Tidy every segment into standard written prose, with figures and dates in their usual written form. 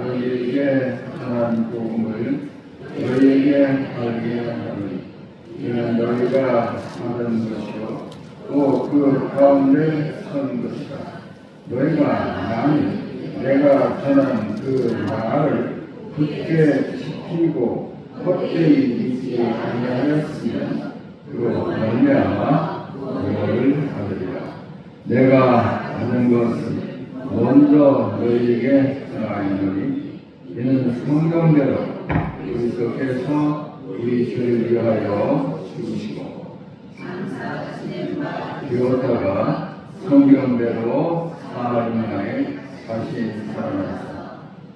너희에게 전한 복음을 너희에게 알게 하니 이는 너희가 받은 것이요 또 그 가운데 선 것이다. 너희가 만일 내가 전한 그 말을 굳게 지키고 헛되이 믿지 아니하였으면 그로 말미암아 너를 받으리라. 내가 받은 것은 먼저 너희에게 전하였노니 이는 성경대로 그리스도께서 우리 죄를 위하여 죽으시고 죽었다가 성경대로 사흘 만에 다시 살아나사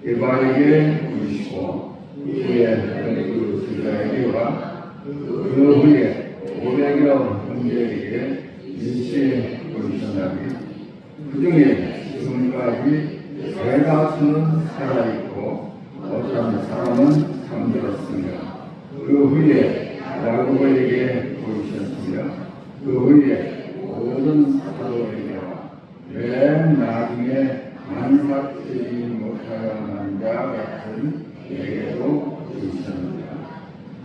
에바에게 보이시고 후에 그 제자에게와 그 후에 500여 형제에게 일시 보이셨나니 그 중에 지금까지 대다수는 살아있고 어떤 사람은 잠들었으며 그 후에 야고보에게 보이셨으며 그 후에 모든 사도에게와 맨 나중에 만삭되지 못하여 난 자 같은 내게도 보이셨느니라.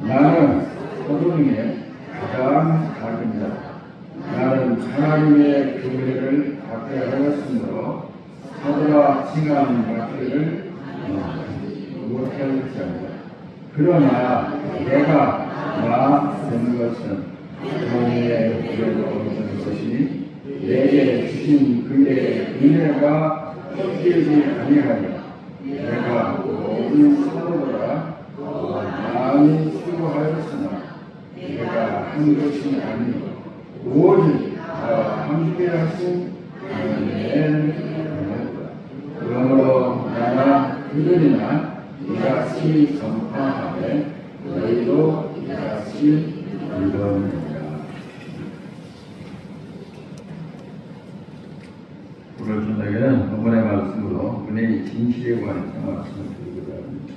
나는 사도 중에 가장 작은 자, 나는 하나님의 교회를 박해하였으므로 사도라 칭함 받기를 못할 자입니다. 그러나 내가 된 것은 하나님의 교회로 얻은 것이니 내게 주신 그의 은혜가 헛되지 아니하여 내가 모든 사도보다 많이 수고하였으나 내가 한 것이 아니고 오직 함께 하신 하나님의 은혜다. 그러므로 나나 그들이나 이같이 전파하되 너희도 이같이 믿어내라. 오늘 저녁에는 본문의 말씀으로 은혜의 진실에 관해서 말씀을 드리고자 합니다.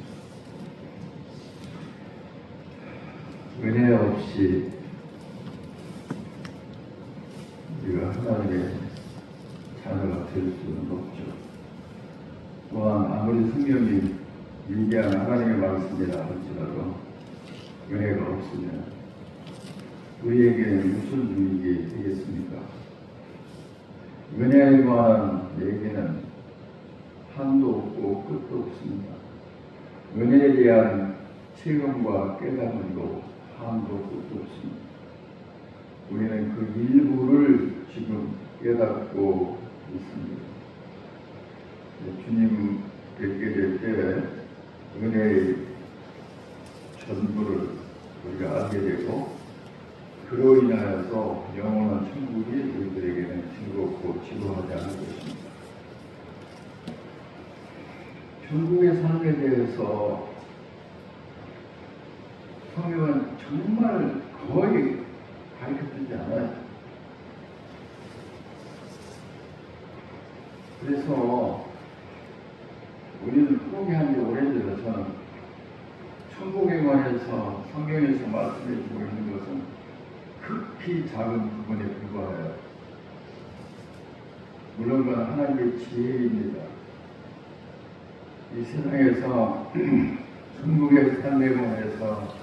은혜 없이 우리가 하나님의 자녀가 될 수는 없죠. 또한 아무리 성경이 위대한 하나님의 말씀이라 할지라도 은혜가 없으면 우리에게 무슨 유익이 되겠습니까? 은혜에 관한 얘기는 한도 없고 끝도 없습니다. 은혜에 대한 체험과 깨달음도 한도 끝도 없습니다. 우리는 그 일부를 지금 깨닫고 있습니다. 주님 뵙게 될 때 은혜의 전부를 우리가 알게 되고 그로 인하여서 영원한 천국이 우리들에게는 즐겁고 지루하지 않을 것입니다. 천국의 삶에 대해서 성경은 정말 거의 가르쳐주지 않아요. 그래서 우리는 포기한 지 오래돼서 저는 천국에 관해서 성경에서 말씀해주고 있는 것은 극히 작은 부분에 불과해요. 물론 그건 하나님의 지혜입니다. 이 세상에서 천국의 삶에 관해서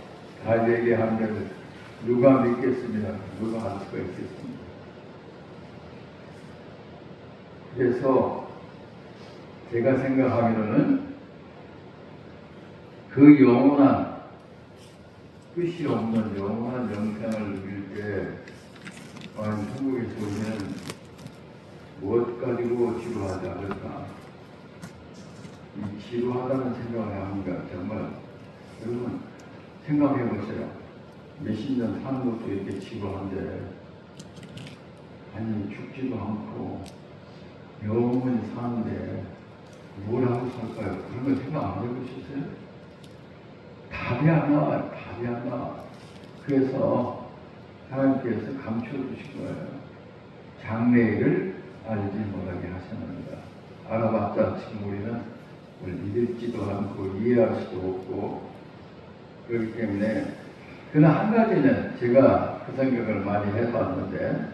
다 얘기하면 누가 믿겠습니다. 누가 알 수가 있겠습니다. 그래서 제가 생각하기로는 그 영원한 끝이 없는 영원한 영생을 누릴 때 과연 천국에서 우리는 무엇 가지고 지루하지 않을까? 이 지루하다는 생각을 합니다. 정말 여러분 생각해 보세요. 몇십 년 사는 것도 이렇게 지루한데 아니 죽지도 않고 영원히 사는데 뭘 하고 살까요? 그런 거 생각 안 해보셨어요? 답이 안 나와요. 답이 안 나와. 그래서 하나님께서 감춰주신 거예요. 장래일을 알지 못하게 하셨습니다. 알아봤자 지금 우리는 믿을지도 않고 이해할 수도 없고 그렇기 때문에 그러나 한 가지는 제가 그 생각을 많이 해봤는데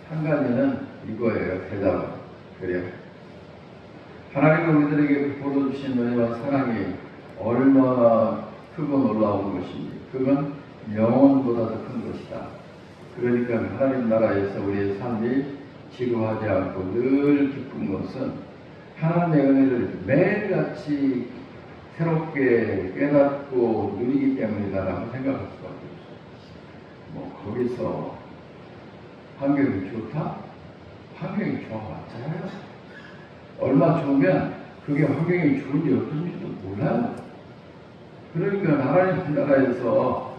한 가지는 이거예요. 대답은. 그래요. 하나님은 우리들에게 보여주신 은혜와 사랑이 얼마나 크고 놀라운 것인지, 그건 영원보다도 큰 것이다. 그러니까 하나님 나라에서 우리의 삶이 지루하지 않고 늘 기쁜 것은 하나님의 은혜를 매일같이 새롭게 깨닫고 누리기 때문이다라고 생각할 수밖에 없어요. 뭐 거기서 환경이 좋다? 환경이 좋아봤잖아요. 얼마 좋으면 그게 환경이 좋은지 어떤지도 몰라요. 그러니까 하나님 나라에서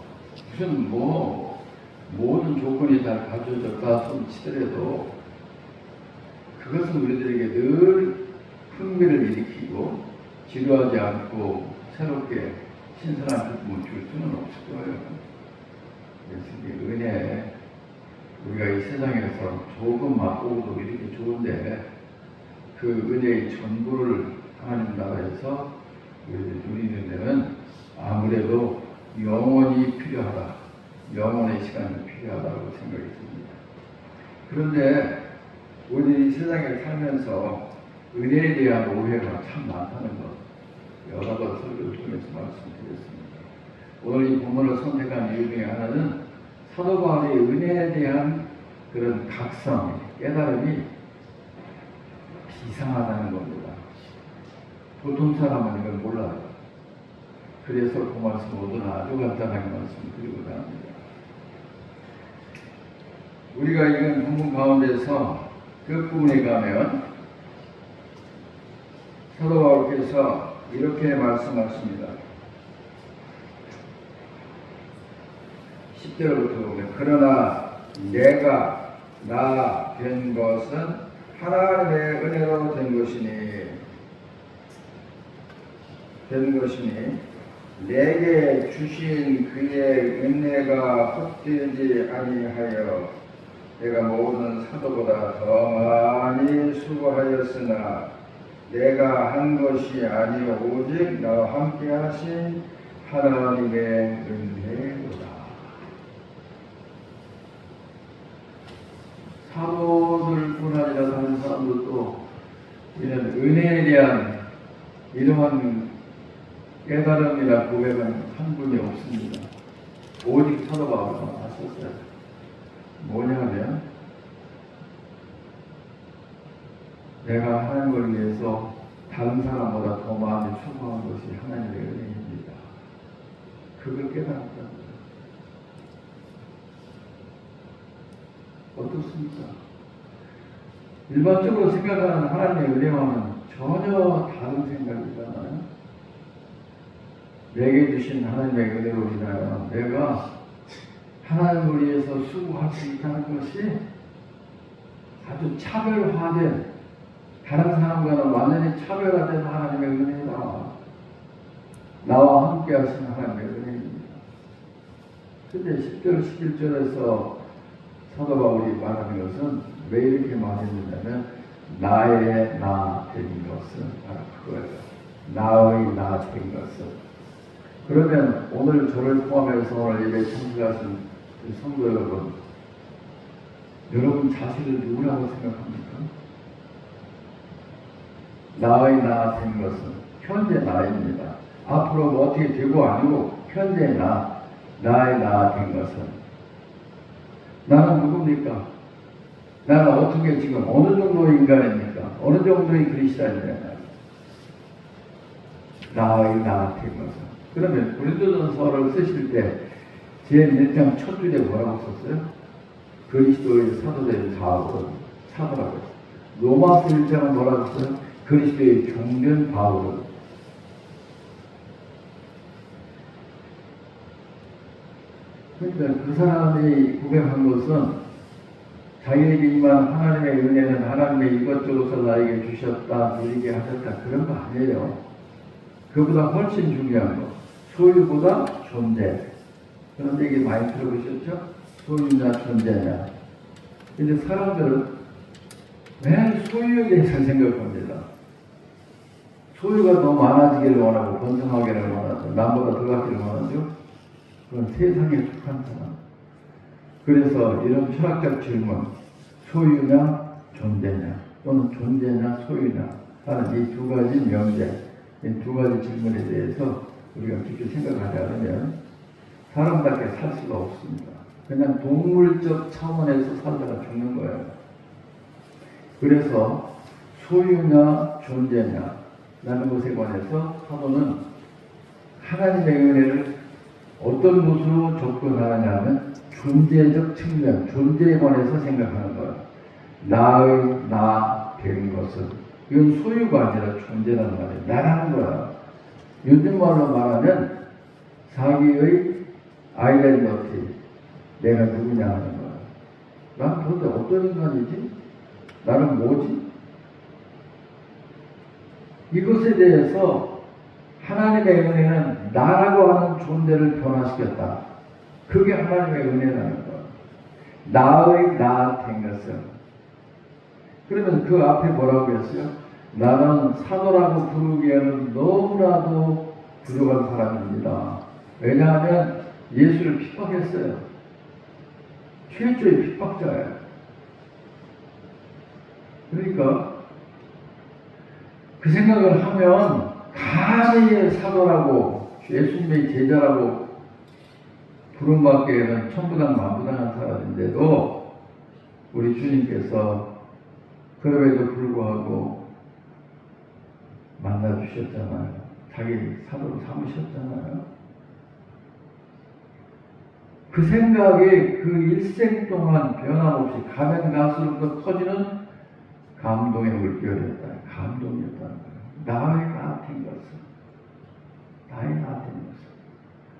무슨 모든 조건이 다 갖춰졌다 손 치더라도 그것은 우리들에게 늘 흥미를 일으키고 지루하지 않고 새롭게 신선한 기쁨을 줄 수는 없을 거예요. 그래서 이 은혜, 우리가 이 세상에서 조금 맛보고도 이렇게 좋은데 그 은혜의 전부를 하나님 나라에서 우리를 누리는 데는 아무래도 영원히 필요하다. 영원의 시간이 필요하다고 생각이 듭니다. 그런데 우리 이 세상에 살면서 은혜에 대한 오해가 참 많다는 것, 여러 번 설교를 통해서 말씀드렸습니다. 오늘 이 본문을 선택한 이유 중에 하나는 사도 바울의 은혜에 대한 그런 각성, 깨달음이 이상하다는 겁니다. 보통 사람은 이걸 몰라요. 그래서 그 말씀을 오늘 아주 간단하게 말씀드리고자 합니다. 우리가 읽은 본문 가운데서 끝부분에 가면 사도 바울께서 이렇게 말씀하십니다. 10절부터 보면 그러나 내가 나 된 것은 하나님의 은혜로 된 것이니 내게 주신 그의 은혜가 헛되지 아니하여 내가 모든 사도보다 더 많이 수고하였으나 내가 한 것이 아니요 오직 나와 함께 하신 하나님의 은혜로다. 사도들뿐 아니라 다른 사람들도 이런 은혜에 대한 이러한 깨달음이나 고백은 한 분이 없습니다. 오직 사도 바울만 하셨어요. 뭐냐면 내가 하나님을 위해서 다른 사람보다 더 많이 수고한 것이 하나님의 은혜입니다. 그걸 깨달았다. 어떻습니까? 일반적으로 생각하는 하나님의 은혜와는 전혀 다른 생각이잖아요. 내게 주신 하나님의 은혜로 인하여 내가 하나님을 위해서 수고할 수 있다는 것이 아주 차별화된, 다른 사람과는 완전히 차별화된 하나님의 은혜다. 나와 함께 하신 하나님의 은혜입니다. 근데 10절, 11절에서 사도 바울이 말하는 것은 왜 이렇게 말했느냐면 나의 나 된 것은 바로 그거예요. 나의 나 된 것은. 그러면 오늘 저를 포함해서 오늘 예배 참석하신 성도 여러분 자신을 누구라고 생각합니까? 나의 나 된 것은 현재 나입니다. 앞으로 뭐 어떻게 되고 아니고 현재 나의 나 된 것은 나는 누굽니까? 나는 어떻게 지금 어느 정도의 인간입니까? 어느 정도의 그리스도인입니까? 나의 나 된 것은. 그러면 고린도전서를 쓰실 때 제 몇 장 첫 줄에 뭐라고 썼어요? 그리스도의 사도된 바울은 사도라고 했어요. 로마서 1장은 뭐라고 썼어요? 그리스도의 종된 바울은. 그러니까 그 사람이 고백한 것은 자기에게 임한 하나님의 은혜는 하나님의 이것저것을 나에게 주셨다, 누리게 하셨다, 그런 거 아니에요. 그보다 훨씬 중요한 거, 소유보다 존재. 그런 얘기 많이 들어보셨죠? 소유냐 존재냐. 근데 사람들은 왜 소유에 대해서 생각합니다. 소유가 더 많아지기를 원하고 번성하기를 원하죠. 남보다 더 갖기를 원하죠. 그건 세상에 속한 사람. 그래서 이런 철학적 질문, 소유냐 존재냐 또는 존재냐 소유냐, 하는 이 두 가지 명제, 이 두 가지 질문에 대해서 우리가 깊이 생각하지 않으면 사람답게 살 수가 없습니다. 그냥 동물적 차원에서 살다가 죽는 거예요. 그래서 소유냐 존재냐 라는 것에 관해서 사도는 하나님의 은혜를 어떤 것으로 접근하느냐면 존재적 측면, 존재에 관해서 생각하는 거예요. 나의 나 된 것은 이건 소유가 아니라 존재라는 말이에요. 나라는 거야. 요즘 말로 말하면 자기의 아이덴티티, 내가 누구냐 하는 거야. 난 도대체 어떤 인간이지? 나는 뭐지? 이것에 대해서 하나님의 은혜는 나라고 하는 존재를 변화시켰다. 그게 하나님의 은혜라는 거야. 나의 나 된 것은. 그러면 그 앞에 뭐라고 했어요? 나는 사도라고 부르기에는 너무나도 부족한 사람입니다. 왜냐하면 예수를 핍박했어요. 최초의 핍박자예요. 그러니까 그 생각을 하면 감히 사도라고 예수님의 제자라고 부름받기에는 천부당 만부당한 사람인데도 우리 주님께서 그럼에도 불구하고 만나주셨잖아요. 자기 사도로 삼으셨잖아요. 그 생각이 그 일생 동안 변함없이 가면 갈수록 커지는 감동의 물결이었다. 감동이었다는 거예요. 나의 나 된 것은, 나의 나 된 것은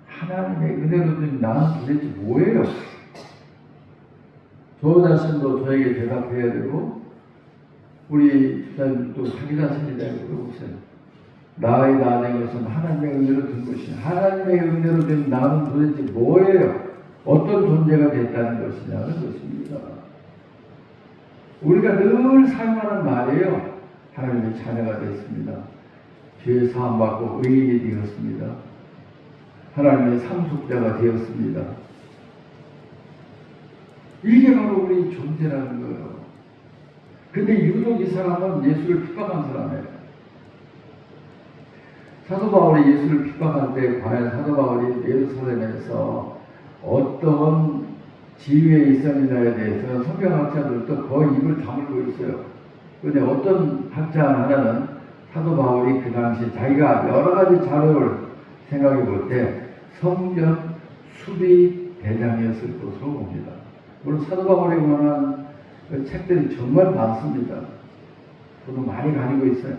하나님의 은혜로 된 나는 도대체 뭐예요? 저 자신도 저에게 대답해야 되고 우리 주사님도 자기 자신에 대해 물어보세요. 나의 나 된 것은 하나님의 은혜로 된 것이냐? 하나님의 은혜로 된 나는 도대체 뭐예요? 어떤 존재가 됐다는 것이냐는 것입니다. 우리가 늘 사용하는 말이에요. 하나님의 자녀가 됐습니다. 죄 사함받고 의인이 되었습니다. 하나님의 상속자가 되었습니다. 이게 바로 우리 존재라는 거예요. 근데 유독 이 사람은 예수를 핍박한 사람이에요. 사도 바울이 예수를 핍박할 때 과연 사도 바울이 예루살렘에서 어떤 지위에 있었느냐에 대해서는 성경학자들도 거의 입을 다물고 있어요. 그런데 어떤 학자 하나는 사도 바울이 그 당시 자기가 여러 가지 자료를 생각해 볼 때 성전 수비 대장이었을 것으로 봅니다. 물론 사도 바울에 관한 책들이 정말 많습니다. 저도 많이 가지고 있어요.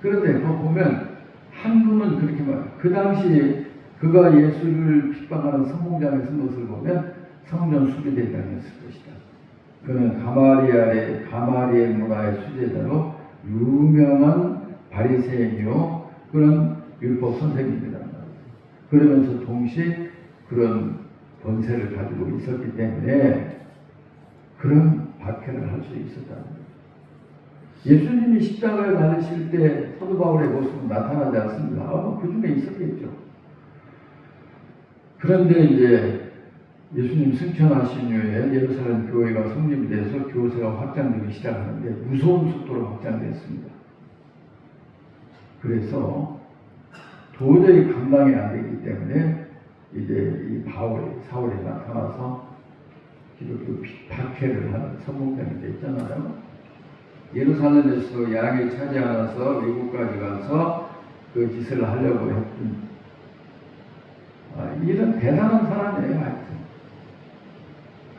그런데 그거 보면 한 분은 그렇게 말해요. 그 당시에 그가 예수를 핍박하는 성공장에 쓴 것을 보면 성전 수비대장이었을 것이다. 그는 가마리엘 문화의 수제자로 유명한 바리새인이요 그런 율법 선생입니다. 그러면서 동시에 그런 권세를 가지고 있었기 때문에 그런 박해를 할 수 있었다는 거예요. 예수님이 십자가에 달리실 때 사도 바울의 모습은 나타나지 않습니다. 그 중에 있었겠죠. 그런데 이제 예수님 승천하신 후에 예루살렘 교회가 성립이 돼서 교세가 확장되기 시작하는데 무서운 속도로 확장됐습니다. 그래서 도저히 감당이 안 되기 때문에 이제 이 사울이 나타나서 기독교 박해를 하는 선봉장이 됐잖아요. 예루살렘에서 양이 차지하면서 외국까지 가서 그 짓을 하려고 했던 이런 대단한 사람이에요. 하여튼.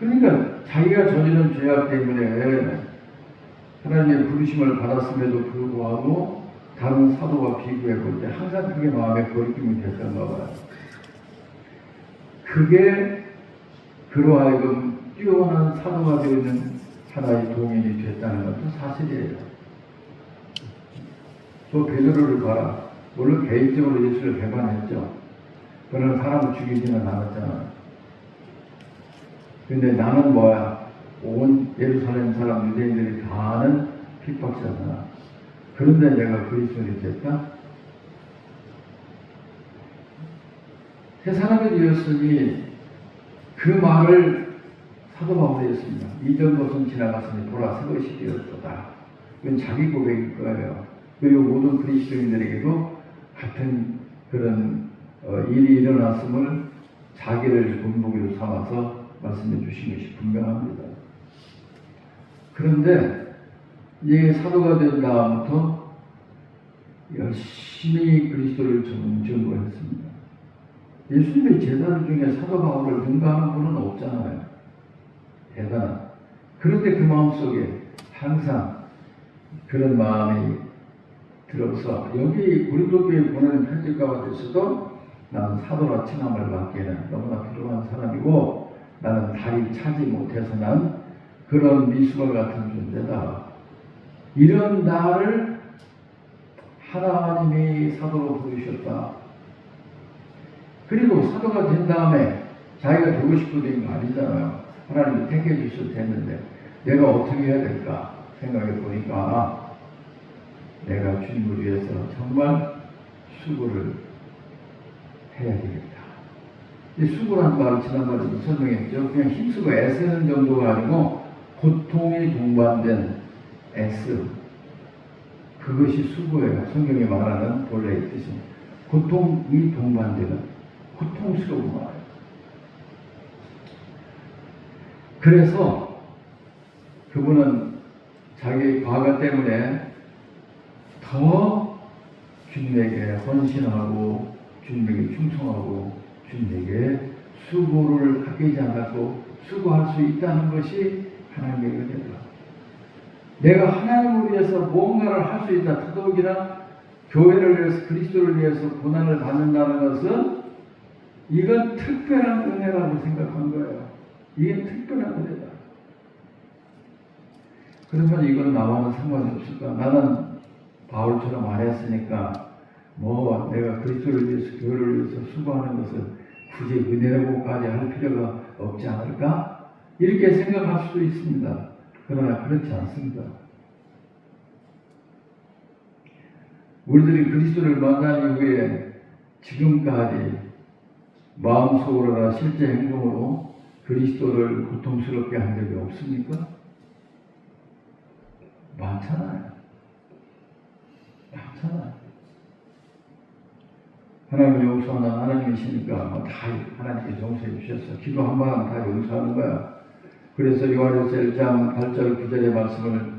그러니까 자기가 저지른 죄악 때문에 하나님의 부르심을 받았음에도 불구하고 다른 사도와 비교해 볼 때 항상 그게 마음에 거리낌이 됐던가 봐요. 그게 그로 하여금 뛰어난 사도가 되는 하나의 동인이 됐다는 것도 사실이에요. 저 베드로를 봐라. 물론 개인적으로 예수를 배반했죠. 그러나 사람을 죽이지는 않았잖아요. 근데 나는 뭐야? 온 예루살렘 사람 유대인들이 다 아는 핍박자잖아. 그런데 내가 그리스도인이 됐다? 새 사람이 되었으니 그 말을 사도 바울이 했습니다. 이전 것은 지나갔으니 보라 새 것이 되었도다. 이건 자기 고백일 거예요. 그리고 모든 그리스도인들에게도 같은 그런 일이 일어났음을 자기를 본보기로 삼아서 말씀해 주신 것이 분명합니다. 그런데 이제 사도가 된 다음부터 열심히 그리스도를 증거했습니다. 예수님의 제자들 중에 사도 바울을 능가하는 분은 없잖아요. 대단한. 그런데 그 마음속에 항상 그런 마음이 들어서 여기 고린도 교회에 보내는 편지 가운데서도 나는 사도라 칭함을 받기에는 너무나 부족한 사람이고 나는 다리 차지 못해서 난 그런 미수와 같은 존재다. 이런 나를 하나님이 사도로 부르셨다. 그리고 사도가 된 다음에 자기가 되고 싶어 된 거 아니잖아요. 하나님이 택해 주셔도 됐는데 내가 어떻게 해야 될까 생각해 보니까 내가 주님을 위해서 정말 수고를 해야 되겠다. 이 수고라는 말을 지난번에도 설명했죠. 그냥 힘쓰고 애쓰는 정도가 아니고 고통이 동반된 애씀. 그것이 수고예요. 성경이 말하는 본래의 뜻은. 고통이 동반되는 고통스러운 말이에요. 그래서 그분은 자기 과거 때문에 더 주님에게 헌신하고 주님에게 충성하고 주님에게 수고를 아끼지 않고 수고할 수 있다는 것이 하나님의 은혜다. 내가 하나님을 위해서 뭔가를 할 수 있다. 더더욱이나 교회를 위해서 그리스도를 위해서 고난을 받는다는 것은 이건 특별한 은혜라고 생각한 거예요. 이게 특별한 은혜다. 그러면 이건 나와는 상관이 없을까? 나는 바울처럼 안 했으니까 내가 그리스도를 위해서 교회를 위해서 수고하는 것은 굳이 은혜라고까지 할 필요가 없지 않을까? 이렇게 생각할 수도 있습니다. 그러나 그렇지 않습니다. 우리들이 그리스도를 만난 이후에 지금까지 마음속으로나 실제 행동으로 그리스도를 고통스럽게 한 적이 없습니까? 많잖아요. 하나님을 용서하는 하나님이시니까 다 하나님께 용서해 주셨어. 기도 한 번 하면 다 용서하는 거야. 그래서 요한일서 1장 8절 9절의 말씀을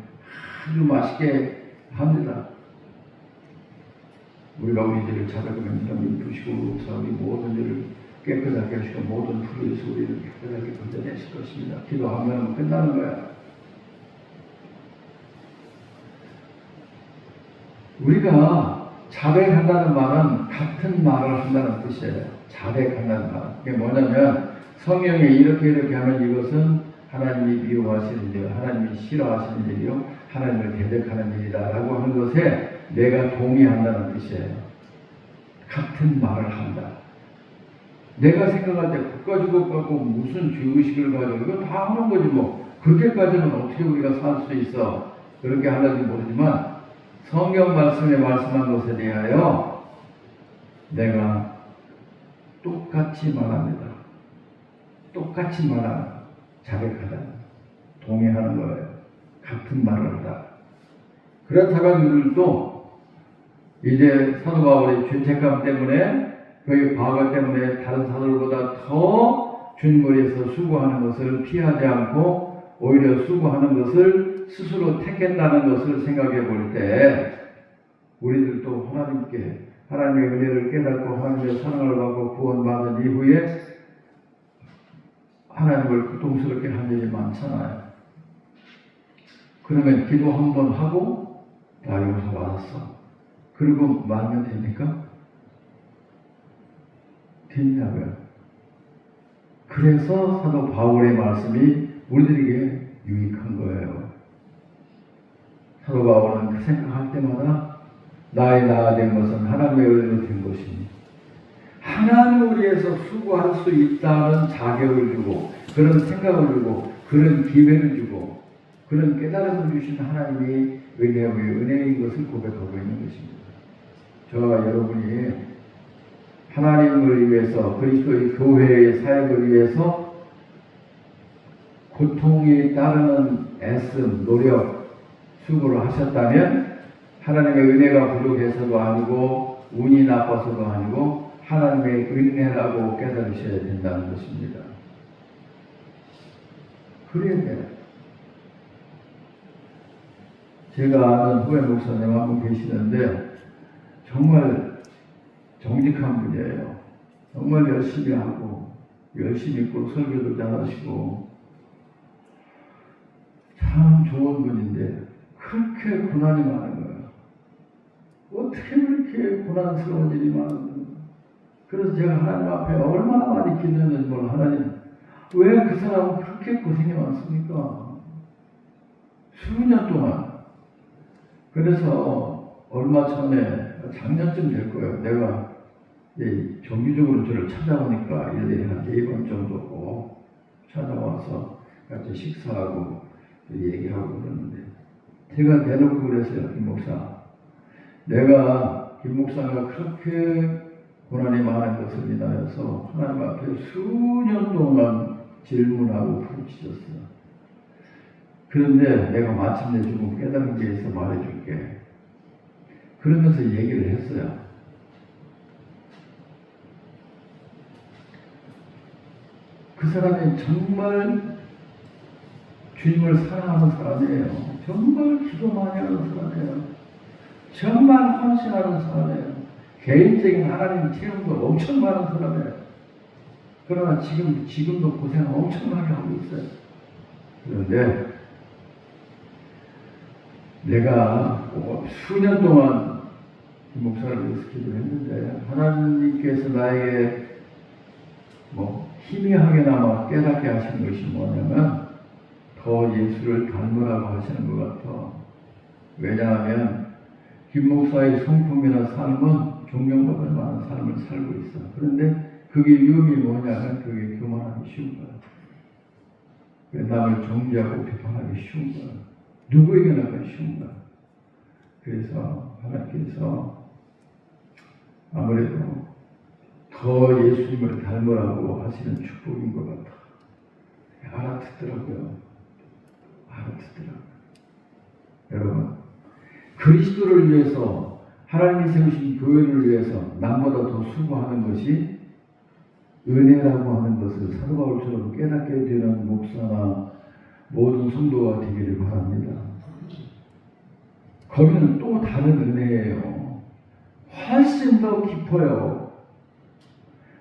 아주 맛있게 합니다. 우리가 우리 죄를 찾아보면 하나님 부시고 우리 모든 죄를 깨끗하게 하시고 모든 불의에서 우리를 깨끗하게 건져내실 것입니다. 기도하면 끝나는 거야. 우리가 자백한다는 말은 같은 말을 한다는 뜻이에요. 자백한다는 말. 그게 뭐냐면 성경에 이렇게 하면 이것은 하나님이 미워하시는 일, 하나님이 싫어하시는 일이요, 하나님을 대적하는 일이다라고 하는 것에 내가 동의한다는 뜻이에요. 같은 말을 한다. 내가 생각할 때 국가주법 갖고 무슨 죄의식을 가지고 이거 다 하는 거지 뭐. 그렇게까지는 어떻게 우리가 살 수 있어. 그렇게 하는지 모르지만 성경 말씀에 말씀한 것에 대하여 내가 똑같이 말합니다. 똑같이 말하는 자백하다. 동의하는 거예요. 같은 말을 하다. 그렇다면 우리들도 이제 사도 바울의 죄책감 때문에 그의 과거 때문에 다른 사도들보다 더 주님을 위해서 수고하는 것을 피하지 않고 오히려 수고하는 것을 스스로 택했다는 것을 생각해 볼 때 우리들도 하나님께 하나님의 은혜를 깨닫고 하나님의 사랑을 받고 구원받은 이후에 하나님을 고통스럽게 한 일이 많잖아요. 그러면 기도 한 번 하고 나 용서받았어. 그리고 말면 됩니까? 됐냐고요. 그래서 사도 바울의 말씀이 우리들에게 유익한 거예요. 사도 바울은 그 생각할 때마다 나의 나가 된 것은 하나님의 은혜로 된 것이니 하나님을 위해서 수고할 수 있다는 자격을 주고 그런 생각을 주고 그런 기회를 주고 그런 깨달음을 주신 하나님이 은혜인 것을 고백하고 있는 것입니다. 저와 여러분이 하나님을 위해서 그리스도의 교회의 사역을 위해서 고통이 따르는 애씀, 노력, 수고를 하셨다면 하나님의 은혜가 부족해서도 아니고 운이 나빠서도 아니고 하나님의 은혜라고 깨달으셔야 된다는 것입니다. 그래야 돼요. 제가 아는 후배 목사님 한 분 계시는데 정말 정직한 분이에요. 정말 열심히 하고 열심히 있고 설교도 잘하시고 참 좋은 분인데 그렇게 고난이 많은 거예요. 어떻게 그렇게 고난스러운 일이 많은 거예요. 그래서 제가 하나님 앞에 얼마나 많이 기도했는지 몰라. 하나님, 왜 그 사람은 그렇게 고생이 많습니까? 수년 동안. 그래서 얼마 전에 작년쯤 될 거예요. 내가 정기적으로 저를 찾아오니까 1년에 한 4번 정도 찾아와서 같이 식사하고 얘기하고 그러는데 제가 대놓고 그랬어요. 김 목사, 내가 김 목사가 그렇게 고난이 많은 것을 인하여서 하나님 앞에 수년 동안 질문하고 부르짖었어요. 그런데 내가 마침내 조금 깨달은 게 있어 말해줄게. 그러면서 얘기를 했어요. 그 사람이 정말 주님을 사랑하는 사람이에요. 정말 기도 많이 하는 사람이에요. 정말 헌신하는 사람이에요. 개인적인 하나님 체험도 엄청 많은 사람이에요. 그러나 지금도 고생 엄청나게 하고 있어요. 그런데 내가 수년 동안 이 목사를 위해서 기도했는데 하나님께서 나에게 희미하게나마 깨닫게 하신 것이 뭐냐면 더 예수를 닮으라고 하시는 것 같아. 왜냐하면 김 목사의 성품이나 삶은 존경받을 만한 삶을 살고 있어. 그런데 그게 위험이 뭐냐면 그게 교만하기 쉬운 거야. 남을 정죄하고 비판하기 쉬운 거야. 누구에게나 그게 쉬운 거야. 그래서 하나님께서 아무래도 더 예수님을 닮으라고 하시는 축복인 것 같아. 알아듣더라고요. 여러분, 그리스도를 위해서 하나님이 세우신 교회를 위해서 남보다 더 수고하는 것이 은혜라고 하는 것을 사도 바울처럼 깨닫게 되는 목사나 모든 성도가 되기를 바랍니다. 거기는 또 다른 은혜예요. 훨씬 더 깊어요.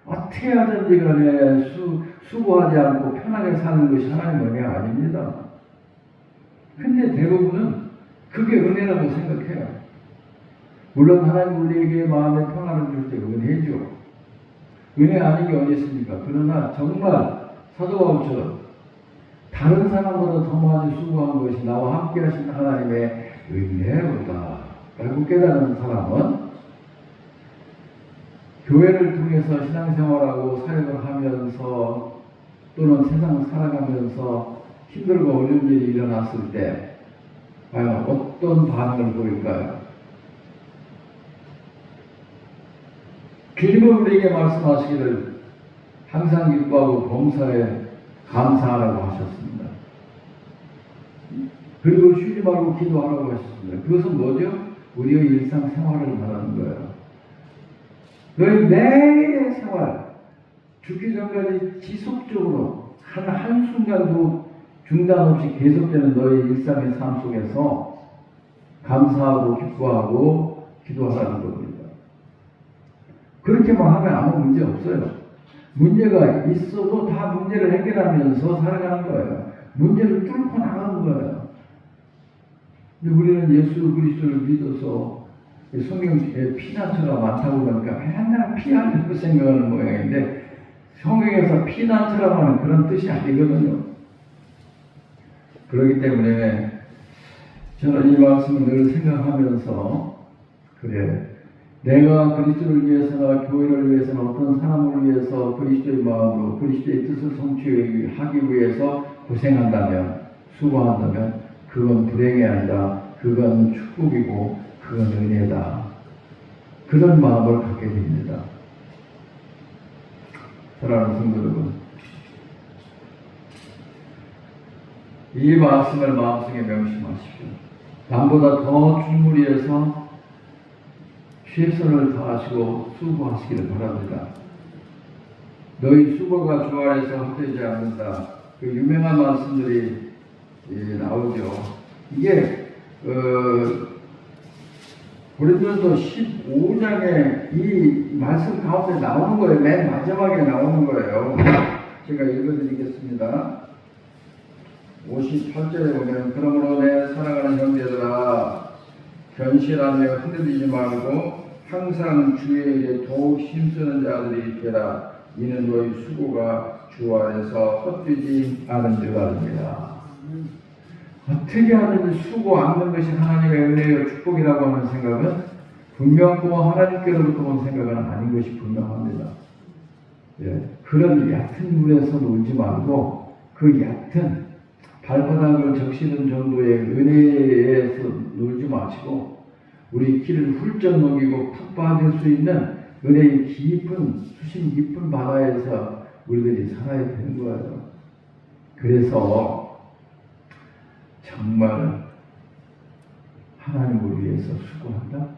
어떻게 하든지 간에 수고하지 않고 편하게 사는 것이 하나님의 은혜가 아닙니다. 근데 대부분은 그게 은혜라고 생각해요. 물론 하나님 우리에게 마음의 평안을 줄 때 은혜죠. 은혜 아닌 게 어디 있습니까? 그러나 정말 사도 바울처럼 다른 사람보다 더 많이 수고한 것이 나와 함께 하신 하나님의 은혜로다 라고 깨달은 사람은 교회를 통해서 신앙생활하고 사역을 하면서 또는 세상을 살아가면서 힘들고 어려운 일이 일어났을 때 과연 어떤 반응을 보일까요? 주님은 우리에게 말씀하시기를 항상 기뻐하고 범사에 감사하라고 하셨습니다. 그리고 쉬지 말고 기도하라고 하셨습니다. 그것은 뭐죠? 우리의 일상생활을 말하는 거예요. 너희 매일의 생활, 죽기 전까지 지속적으로 한순간도 중단 없이 계속되는 너희 일상의 삶 속에서 감사하고 기뻐하고 기도하라는 겁니다. 그렇게만 하면 아무 문제 없어요. 문제가 있어도 다 문제를 해결하면서 살아가는 거예요. 문제를 뚫고 나가는 거예요. 근데 우리는 예수 그리스도를 믿어서 성경에 피난처가 많다고 그러니까 맨날 피하려고 생각하는 모양인데 성경에서 피난처라고 하는 그런 뜻이 아니거든요. 그렇기 때문에 저는 이 말씀을 늘 생각하면서 그래, 내가 그리스도를 위해서나 교회를 위해서나 어떤 사람을 위해서 그리스도의 마음으로 그리스도의 뜻을 성취하기 위해서 고생한다면, 수고한다면 그건 불행이 아니라 그건 축복이고 그건 은혜다. 그런 마음을 갖게 됩니다. 사랑하는 성도 여러분, 이 말씀을 마음속에 명심하십시오. 남보다 더 줄무리해서 최선을 다하시고 수고하시기를 바랍니다. 너희 수고가 주 안에서 헛되지 않는다. 그 유명한 말씀들이 나오죠. 이게 고린도서 15장에 이 말씀 가운데 나오는 거예요. 맨 마지막에 나오는 거예요. 제가 읽어드리겠습니다. 58절에 보면 그러므로 내 사랑하는 형제들아 견실하며 흔들리지 말고 항상 주의 일에 더욱 힘쓰는 자들이 되라. 이는 너희 수고가 주 안에서 헛되지 않은 줄 압니다. 어떻게 하든지 수고 않는 것이 하나님의 은혜요 축복이라고 하는 생각은 분명코 하나님께로부터 온 생각은 아닌 것이 분명합니다. 예, 그런 얕은 물에서 놀지 말고 그 얕은 발바닥을 적시는 정도의 은혜에서 놀지 마시고 우리 길을 훌쩍 넘기고 푹 빠질 수 있는 은혜의 깊은 수심 깊은 바다에서 우리들이 살아야 되는 거예요. 그래서 정말 하나님을 위해서 수고한다.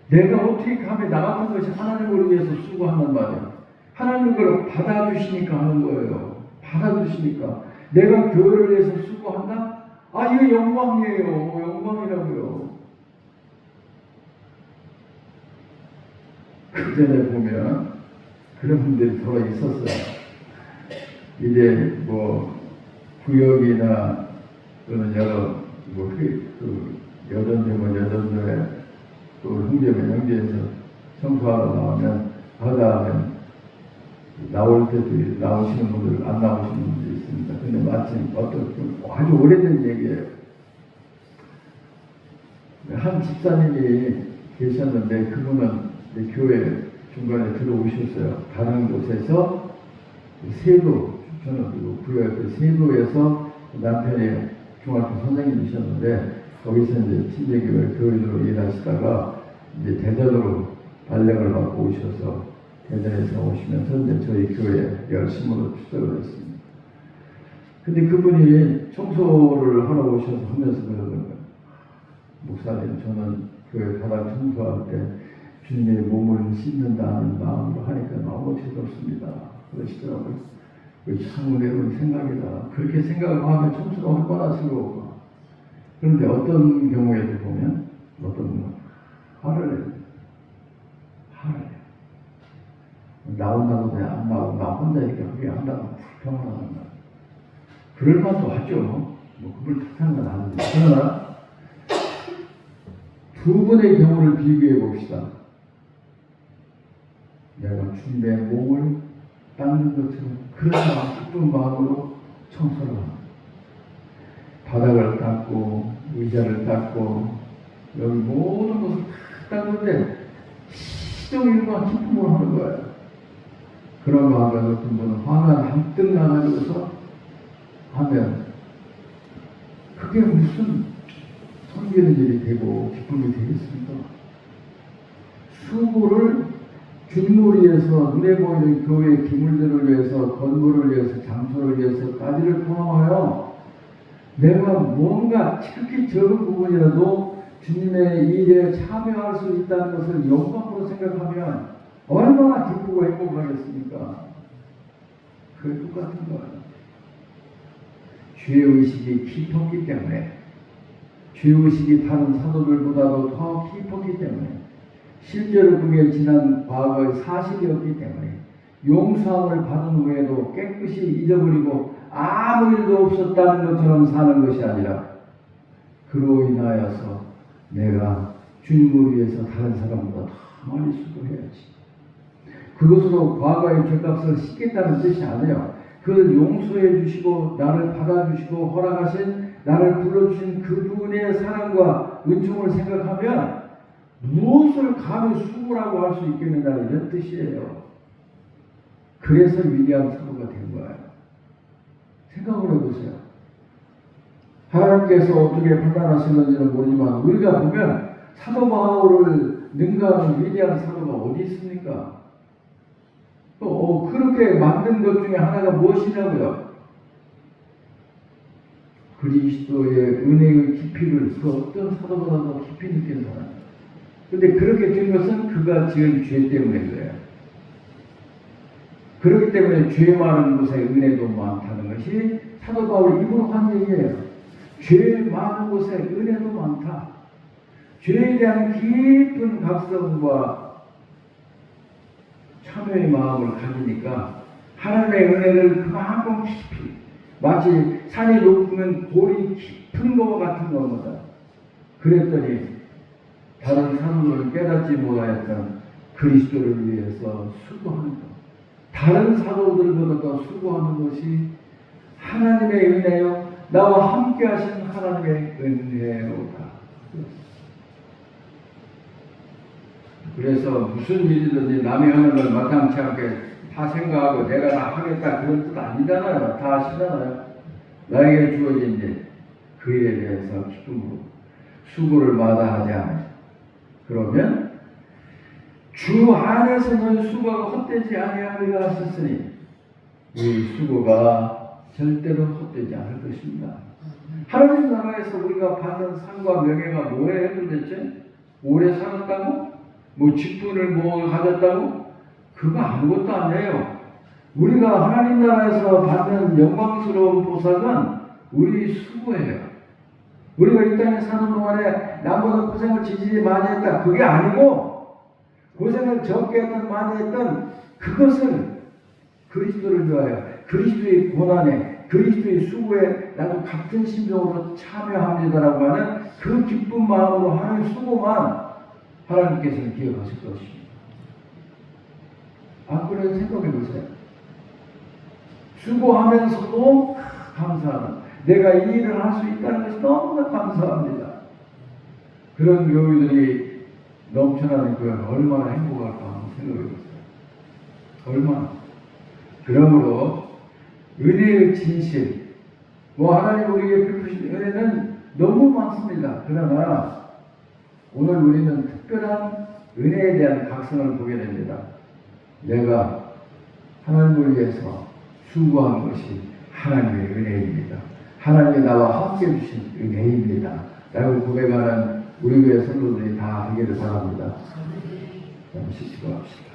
내가 어떻게 감히 나 같은 것이 하나님을 위해서 수고한단 말이야. 하나님은 그걸 받아주시니까 하는 거예요. 받아주시니까. 내가 교회를 위해서 수고한다? 아, 이거 영광이에요. 영광이라고요. 그 전에 보면 그런 분들이 들어 있었어요. 이제 뭐 구역이나 또는 여러 그 여전되면 여전조에 또 형제면 형제에서 청소하러 나오면 하다하면 나올 때도 나오시는 분들 안 나오시는 분들이 있습니다. 근데 마침 어떤 아주 오래된 얘기예요. 한 집사님이 계셨는데 그분은 교회 중간에 들어오셨어요. 다른 곳에서 세도 저는 그 구역의 세도에서 남편이 중학교 선생님이셨는데 거기서 이제 친제교회 교인으로 일하시다가 이제 대전으로 발령을 받고 오셔서 대전에서 오시면서 이제 저희 교회에 열심으로 출석을 했습니다. 근데 그분이 청소를 하러 오셔서 하면서 그러는 거예요. 목사님, 저는 교회 바닥 청소할 때 주님의 몸을 씻는다는 마음으로 하니까 너무 즐겁습니다. 그러시더라고요. 참 은혜로운 생각이다. 그렇게 생각하면 청소가 얼마나 즐거울까. 그런데 어떤 경우에도 보면 어떤 분은 화를 내요. 화를 내요. 나온다고 그냥 안 나오고 나 혼자니까 그게 안 나오고 불평하는 거야. 그럴 만도 하죠. 뭐 그걸 탓하는 건 아닌데. 그러나 두 분의 경우를 비교해 봅시다. 내가 주님의 몸을 닦는 것처럼 그런 기쁜 마음으로 청소를 합니다. 바닥을 닦고 의자를 닦고 여기 모든 것을 다 닦는데 시종일관 기쁨을 하는 거예요. 그런 마음에 어떤 분은 화가 한뜩 나가지고서 하면 그게 무슨 섬기는 일이 되고 기쁨이 되겠습니까? 수고를 주님을 위해서 눈에 보이는 교회의 기물들을 위해서 건물을 위해서 장소를 위해서까지를 포함하여 내가 뭔가 특히 적은 부분이라도 주님의 일에 참여할 수 있다는 것을 영광으로 생각하면 얼마나 기쁘고 행복하겠습니까? 그게 똑같은 거예요. 죄의식이 깊었기 때문에 죄의식이 다른 사도들보다도 더 깊었기 때문에 실제로 그게 지난 과거의 사실이었기 때문에 용서함을 받은 후에도 깨끗이 잊어버리고 아무 일도 없었다는 것처럼 사는 것이 아니라 그로 인하여서 내가 주님을 위해서 다른 사람보다 더 많이 수고해야지. 그것으로 과거의 죄값을 씻겠다는 뜻이 아니에요. 그를 용서해 주시고 나를 받아주시고 허락하신 나를 불러주신 그분의 사랑과 은총을 생각하면 무엇을 감히 수고라고 할 수 있겠느냐 이런 뜻이에요. 그래서 위대한 사도가 된 거예요. 생각을 해보세요. 하나님께서 어떻게 판단하시는지는 모르지만 우리가 보면 사도 바울을 능가하는 위대한 사도가 어디 있습니까? 그렇게 만든 것 중에 하나가 무엇이냐고요? 그리스도의 은혜의 깊이를 그 어떤 사도보다도 깊이 느낀 사람. 근데 그렇게 된 것은 그가 지은 죄 때문에 그래요. 그렇기 때문에 죄 많은 곳에 은혜도 많다는 것이 사도 바울이 입으로 한 얘기예요. 죄 많은 곳에 은혜도 많다. 죄에 대한 깊은 각성과 참여의 마음을 가지니까 하나님의 은혜를 그만큼 깊이, 마치 산이 높으면 골이 깊은 것과 같은 겁니다. 그랬더니 다른 사람들은 깨닫지 못하였던 그리스도를 위해서 수고하는 것, 다른 사도들보다 더 수고하는 것이 하나님의 은혜요, 나와 함께 하신 하나님의 은혜로다. 그래서 무슨 일이든지 남이 하는 걸 마땅치 않게 다 생각하고 내가 다 하겠다 그런 뜻 아니잖아요. 다 아시잖아요. 나에게 주어진 일, 그 일에 대해서 기쁨으로 수고를 마다하지 않아요. 그러면 주 안에서는 수고가 헛되지 아니하리라 하셨으니 이 수고가 절대로 헛되지 않을 것입니다. 하나님 나라에서 우리가 받는 상과 명예가 뭐예요 도대체? 오래 살았다고? 뭐 직분을 뭐 가졌다고? 그거 아무것도 아니에요. 우리가 하나님 나라에서 받는 영광스러운 보상은 우리 수고예요. 우리가 이 땅에 사는 동안에 남보다 고생을 지지리 많이 했다. 그게 아니고 고생을 적게 했던 많이 했던 그것을 그리스도를 위하여 그리스도의 고난에 그리스도의 수고에 나도 같은 심정으로 참여합니다라고 하는 그 기쁜 마음으로 하는 수고만 하나님께서는 기억하실 것입니다. 안 그래도 생각해 보세요. 수고하면서도 감사하는, 내가 이 일을 할 수 있다는 것이 너무나 감사합니다. 그런 교회들이 넘쳐나는 교회가 얼마나 행복할까 한번 생각해 보세요. 얼마나. 그러므로 은혜의 진실, 하나님 우리에게 베푸신 은혜는 너무 많습니다. 그러나 오늘 우리는 특별한 은혜에 대한 각성을 보게 됩니다. 내가 하나님을 위해서 수고한 것이 하나님의 은혜입니다. 하나님이 나와 함께 해주신 은혜입니다. 라고 고백하는 우리 교회 성도들이 다 하기를 바랍니다. 잠시 기도합시다.